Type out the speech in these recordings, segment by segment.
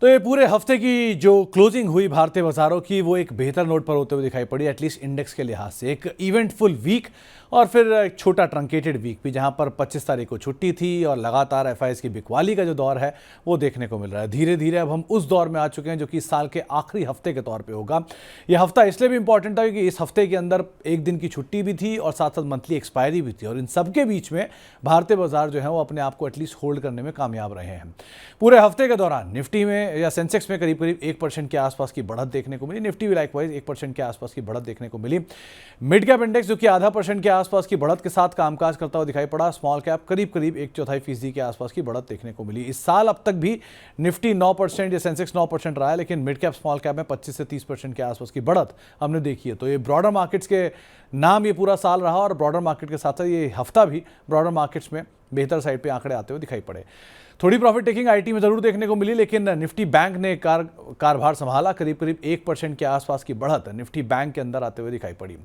तो ये पूरे हफ्ते की जो क्लोजिंग हुई भारतीय बाजारों की वो एक बेहतर नोट पर होते हुए दिखाई पड़ी, एटलीस्ट इंडेक्स के लिहाज से। एक इवेंटफुल वीक और फिर एक छोटा ट्रंकेटेड वीक भी, जहां पर 25 तारीख को छुट्टी थी और लगातार एफआईएस की बिकवाली का जो दौर है वो देखने को मिल रहा है। धीरे धीरे अब हम उस दौर में आ चुके हैं जो कि इस साल के आखिरी हफ्ते के तौर पर होगा। यह हफ्ता इसलिए भी इंपॉर्टेंट था क्योंकि इस हफ्ते के अंदर एक दिन की छुट्टी भी थी और साथ साथ मंथली एक्सपायरी भी थी, और इन सबके बीच में भारतीय बाजार जो है वो अपने आप को एटलीस्ट होल्ड करने में कामयाब रहे हैं। पूरे हफ्ते के दौरान निफ्टी में या सेंसेक्स में करीब करीब 1% के आसपास की बढ़त देखने को मिली। निफ्टी भी लाइकवाइज 1% के आसपास की बढ़त देखने को मिली। मिड कैप इंडेक्स जो कि 0.5% के आसपास की बढ़त के साथ कामकाज करता हुआ दिखाई पड़ा। स्मॉल कैप करीब करीब 1/4% के आसपास की बढ़त देखने को मिली। इस साल अब तक भी निफ्टी 9% या सेंसेक्स 9% रहा है, लेकिन मिड कैप स्मॉल कैप में 25 से 30% के आसपास की बढ़त हमने देखी है। तो ये ब्रॉडर मार्केट्स के नाम ये पूरा साल रहा, और ब्रॉडर मार्केट के साथ साथ ये हफ्ता भी ब्रॉडर मार्केट्स में बेहतर साइड पे आंकड़े आते हुए दिखाई पड़े। थोड़ी प्रॉफिट टेकिंग आईटी में जरूर देखने को मिली, लेकिन निफ्टी बैंक ने कारभार संभाला। करीब करीब 1% के आसपास की बढ़त निफ्टी बैंक के अंदर आते हुए दिखाई पड़ी।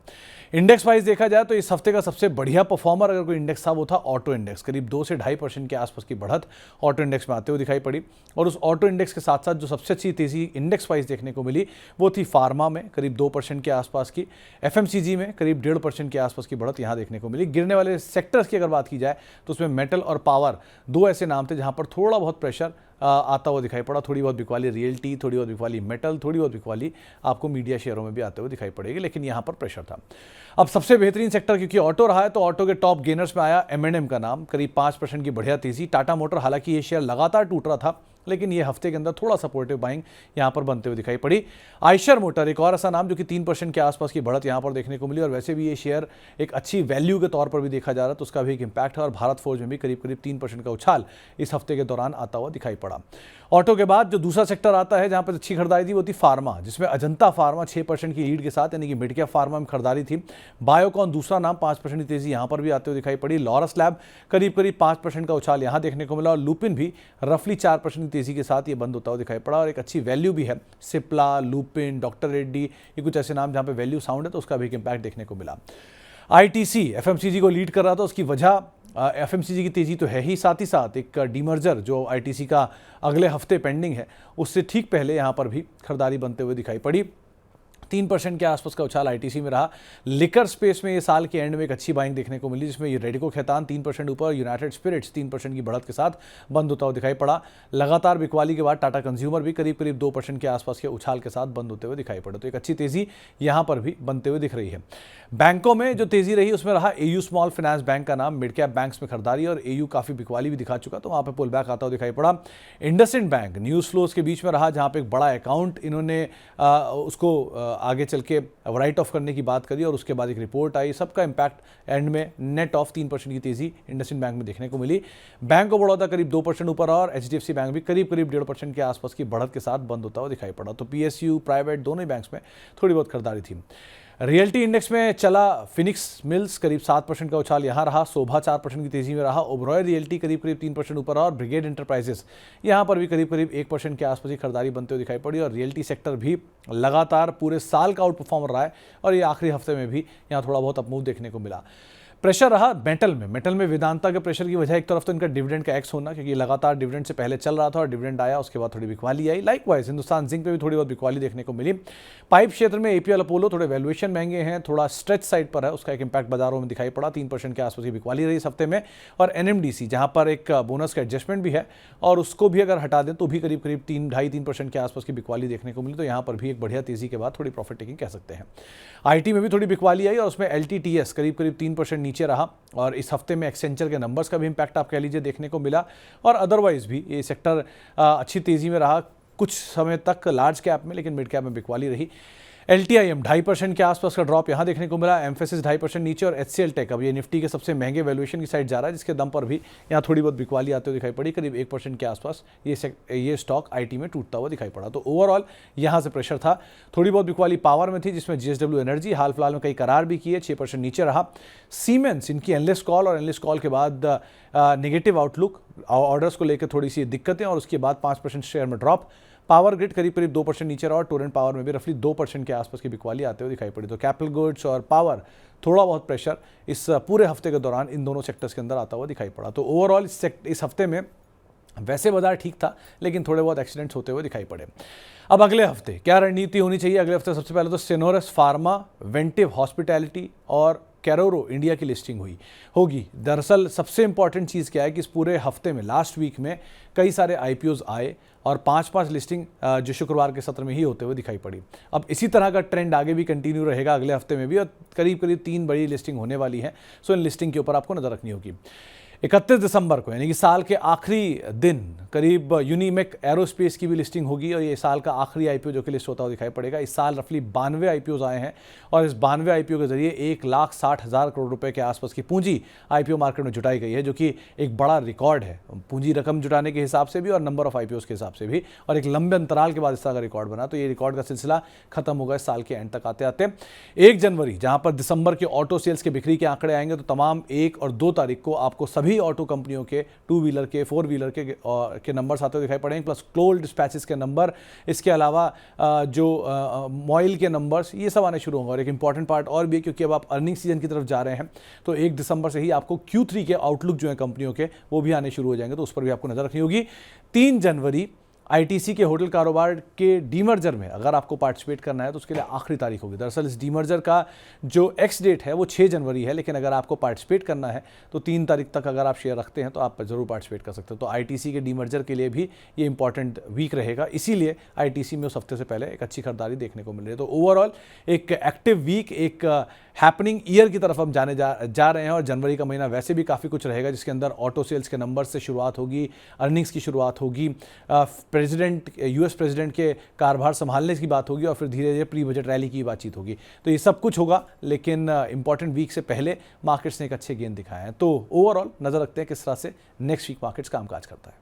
इंडेक्स वाइज देखा जाए तो इस हफ्ते का सबसे बढ़िया परफॉर्मर अगर कोई इंडेक्स था वो था ऑटो इंडेक्स। करीब 2 से 2.5% के आसपास की बढ़त ऑटो इंडेक्स में आते हुए दिखाई पड़ी। और उस ऑटो इंडेक्स के साथ साथ जो सबसे अच्छी तेजी इंडेक्स वाइज देखने को मिली वो थी फार्मा में, करीब 2% के आसपास की। एफएमसीजी में करीब 1.5% के आसपास की बढ़त यहाँ देखने को मिली। गिरने वाले सेक्टर्स की अगर बात की जाए तो उसमें मेटल और पावर दो ऐसे नाम थे जहां पर थोड़ा बहुत प्रेशर आता हुआ दिखाई पड़ा। थोड़ी बहुत बिकवाली रियल्टी, थोड़ी बहुत बिकवाली मेटल, थोड़ी बहुत बिकवाली आपको मीडिया शेयरों में भी आते हुए दिखाई पड़ेगी, लेकिन यहां पर प्रेशर था। अब सबसे बेहतरीन सेक्टर क्योंकि ऑटो रहा है, तो ऑटो के टॉप गेनर्स में आया एम&एम का नाम, करीब 5% की बढ़िया तेजी। टाटा मोटर, हालांकि ये शेयर लगातार टूट रहा था, लेकिन ये हफ्ते के अंदर थोड़ा सपोर्टिव बाइंग यहां पर बनते हुए दिखाई पड़ी। आयशर मोटर एक और ऐसा नाम जो कि 3% के आसपास की बढ़त यहां पर देखने को मिली, और वैसे भी ये शेयर एक अच्छी वैल्यू के तौर पर भी देखा जा रहा है, तो उसका भी एक इंपैक्ट है। और भारत फोर्ज में भी करीब करीब 3% का उछाल इस हफ्ते के दौरान आता हुआ दिखाई पड़ा। ऑटो के बाद जो दूसरा सेक्टर आता है जहां पर अच्छी खरीदारी थी वो थी फार्मा, जिसमें अजंता फार्मा 6% की लीड के साथ, यानी कि मिड कैप फार्मा में खरीदारी थी। बायोकॉन दूसरा नाम, 5% की तेजी यहां पर भी आते हुए दिखाई पड़ी। लॉरस लैब करीब करीब 5% का उछाल यहां देखने को मिला, और लुपिन भी रफली 4% की तेजी के साथ ये बंद होता हुआ दिखाई पड़ा। और एक अच्छी वैल्यू भी है, सिप्ला, लुपिन, डॉक्टर रेड्डी, ये कुछ ऐसे नाम जहां पे वैल्यू साउंड है, तो उसका भी एक इंपैक्ट देखने को मिला। आईटीसी एफएमसीजी को लीड कर रहा था, उसकी वजह एफएमसीजी की तेजी तो है ही, साथ ही साथ एक डीमर्जर जो आईटीसी का अगले हफ्ते पेंडिंग है, उससे ठीक पहले यहां पर भी खरीदारी बनते हुए दिखाई पड़ी। 3% के आसपास का उछाल आईटीसी में रहा। लिकर स्पेस में ये साल के एंड में एक अच्छी बाइंग देखने को मिली, जिसमें ये रेडिको खैतान 3% ऊपर, यूनाइटेड स्पिरिट्स 3% की बढ़त के साथ बंद होता हुआ दिखाई पड़ा। लगातार बिकवाली के बाद टाटा कंज्यूमर भी करीब करीब 2% के आसपास के उछाल के साथ बंद होते हुए दिखाई पड़े। तो एक अच्छी तेजी यहां पर भी बनते हुए दिख रही है। बैंकों में जो तेजी रही उसमें रहा एयू स्मॉल फाइनेंस बैंक का नाम। मिड कैप बैंक्स में खरीदारी, और एयू काफी बिकवाली भी दिखा चुका, तो वहां पर पुल बैक आता हुआ दिखाई पड़ा। इंडसइंड बैंक न्यूज फ्लोज के बीच में रहा, जहां पे एक बड़ा अकाउंट इन्होंने उसको आगे चल के राइट ऑफ करने की बात करी, और उसके बाद एक रिपोर्ट आई। सबका इंपैक्ट एंड में नेट ऑफ 3% की तेजी इंडसइंड बैंक में देखने को मिली। बैंक ऑफ बड़ौदा करीब 2% ऊपर, और एचडीएफसी बैंक भी करीब करीब 1.5% के आसपास की बढ़त के साथ बंद होता हुआ दिखाई पड़ा। तो पीएसयू, प्राइवेट दोनों ही बैंक्स में थोड़ी बहुत खरीदारी थी। रियल्टी इंडेक्स में चला फिनिक्स मिल्स, करीब 7% का उछाल यहां रहा। शोभा 4% की तेजी में रहा। ओबरॉय रियल्टी करीब करीब 3% ऊपर, और ब्रिगेड एंटरप्राइजेस यहां पर भी करीब करीब 1% के आसपास की खरीदारी बनते हुए दिखाई पड़ी। और रियल्टी सेक्टर भी लगातार पूरे साल का आउट परफॉर्मर रहा है, और ये आखिरी हफ्ते में भी यहां थोड़ा बहुत अपमूव देखने को मिला। प्रेशर रहा मेटल में वेदांता के प्रेशर की वजह एक तरफ तो इनका डिविडेंड का एक्स होना, क्योंकि लगातार डिविडेंड से पहले चल रहा था और डिविडेंड आया, उसके बाद थोड़ी बिकवाली आई। लाइकवाइज हिंदुस्तान जिंक पे भी थोड़ी बहुत बिकवाली देखने को मिली। पाइप क्षेत्र में एपीएल अपोलो थोड़े वैल्यूएशन महंगे हैं, थोड़ा स्ट्रेच साइड पर है, उसका एक इंपैक्ट बाजारों में दिखाई पड़ा। 3% के आसपास की बिकवाली रही इस हफ्ते में। और एनएमडीसी जहां पर एक बोनस का एडजस्टमेंट भी है, और उसको भी अगर हटा दें तो भी करीब करीब 3.5-3% के आसपास की बिकवाली देखने को मिली। तो यहां पर भी एक बढ़िया तेजी के बाद थोड़ी प्रॉफिट टेकिंग कह सकते हैं। आईटी में भी थोड़ी बिकवाली आई, और उसमें एलटीटीएस करीब करीब 3% नीचे रहा। और इस हफ्ते में एक्सेंचर के नंबर्स का भी इंपैक्ट आप कह लीजिए देखने को मिला। और अदरवाइज भी ये सेक्टर अच्छी तेजी में रहा कुछ समय तक लार्ज कैप में, लेकिन मिड कैप में बिकवाली रही। एलटीआईएम 2.5% के आसपास का ड्रॉप यहां देखने को मिला। एम्फेसिस 2.5% नीचे, और एचसीएल टेक अब ये निफ्टी के सबसे महंगे वैल्यूएशन की साइड जा रहा है, जिसके दम पर भी यहां थोड़ी बहुत बिकवाली आते हुए दिखाई पड़ी। करीब 1% के आसपास ये स्टॉक आईटी में टूटता हुआ दिखाई पड़ा। तो ओवरऑल यहां से प्रेशर था। थोड़ी बहुत बिकवाली पावर में थी, जिसमें जीएसडब्ल्यू एनर्जी हाल फिलहाल में कई करार भी किए, 6% नीचे रहा। सीमेंस, इनकी एनालिस्ट कॉल, और एनालिस्ट कॉल के बाद नेगेटिव आउटलुक, ऑर्डर्स को लेकर थोड़ी सी दिक्कतें, और उसके बाद 5% शेयर में ड्रॉप। पावर ग्रिड करीब करीब 2% नीचे रहा, और टोरेंट पावर में भी रफली 2% के आसपास की बिकवाली आते हुए दिखाई पड़ी। तो कैपिटल गुड्स और पावर थोड़ा बहुत प्रेशर इस पूरे हफ्ते के दौरान इन दोनों सेक्टर्स के अंदर आता हुआ दिखाई पड़ा। तो ओवरऑल इस हफ्ते में वैसे बाजार ठीक था, लेकिन थोड़े बहुत एक्सीडेंट्स होते हुए दिखाई पड़े। अब अगले हफ्ते क्या रणनीति होनी चाहिए? अगले हफ्ते सबसे पहले तो सेनोरस फार्मा, वेंटिव हॉस्पिटैलिटी और कैरोरो इंडिया की लिस्टिंग होगी। दरअसल सबसे इंपॉर्टेंट चीज़ क्या है कि इस पूरे हफ्ते में, लास्ट वीक में कई सारे IPOs आए और 5-5 लिस्टिंग जो शुक्रवार के सत्र में ही होते हुए दिखाई पड़ी। अब इसी तरह का ट्रेंड आगे भी कंटिन्यू रहेगा अगले हफ्ते में भी, और करीब करीब 3 बड़ी लिस्टिंग होने वाली है। सो इन लिस्टिंग के ऊपर आपको नजर रखनी होगी। 31 दिसंबर को यानी कि साल के आखिरी दिन करीब यूनिमेक एरोस्पेस की भी लिस्टिंग होगी, और ये साल का आखिरी IPO जो कि लिस्ट होता हुआ दिखाई पड़ेगा। इस साल रफली 92 IPOs आए हैं, और इस 92 IPO के जरिए 1,60,000 करोड़ रुपए के आसपास की पूंजी IPO मार्केट में जुटाई गई है, जो कि एक बड़ा रिकॉर्ड है पूंजी रकम जुटाने के हिसाब से भी और नंबर ऑफ IPOs के हिसाब से भी, और एक लंबे अंतराल के बाद इस तरह का रिकॉर्ड बना। तो ये रिकॉर्ड का सिलसिला खत्म होगा इस साल के एंड तक आते आते। 1 जनवरी जहां पर दिसंबर के ऑटो सेल्स के बिक्री के आंकड़े आएंगे, तो तमाम 1 और 2 तारीख को आपको सभी ऑटो कंपनियों के 2 व्हीलर के 4 व्हीलर के नंबर्स आते हुए दिखाई पड़ेंगे, प्लस क्लोज डिस्पैचेस के नंबर, इसके अलावा जो मॉइल के नंबर्स, ये सब आने शुरू होंगे। और एक इंपॉर्टेंट पार्ट और भी है, क्योंकि अब आप अर्निंग सीजन की तरफ जा रहे हैं, तो 1 दिसंबर से ही आपको Q3 के आउटलुक जो है कंपनियों के, वो भी आने शुरू हो जाएंगे, तो उस पर भी आपको नजर रखनी होगी। 3 जनवरी ITC के होटल कारोबार के डीमर्जर में अगर आपको पार्टिसिपेट करना है तो उसके लिए आखिरी तारीख होगी। दरअसल इस डीमर्जर का जो एक्स डेट है वो 6 जनवरी है, लेकिन अगर आपको पार्टिसिपेट करना है तो 3 तारीख तक अगर आप शेयर रखते हैं तो आप जरूर पार्टिसिपेट कर सकते हो। तो ITC के डीमर्जर के लिए भी ये इंपॉर्टेंट वीक रहेगा, इसीलिए ITC में उस हफ्ते से पहले एक अच्छी खरीदारी देखने को मिल रही है। तो ओवरऑल एक एक्टिव वीक, एक हैपनिंग ईयर की तरफ हम जाने जा रहे हैं, और जनवरी का महीना वैसे भी काफ़ी कुछ रहेगा, जिसके अंदर ऑटो सेल्स के नंबर से शुरुआत होगी, अर्निंग्स की शुरुआत होगी, US प्रेसिडेंट के कार्यभार संभालने की बात होगी, और फिर धीरे धीरे प्री बजट रैली की बातचीत होगी। तो ये सब कुछ होगा, लेकिन इंपॉर्टेंट वीक से पहले मार्केट्स ने एक अच्छे गेन दिखाए हैं। तो ओवरऑल नजर रखते हैं किस तरह से नेक्स्ट वीक मार्केट्स कामकाज करता है।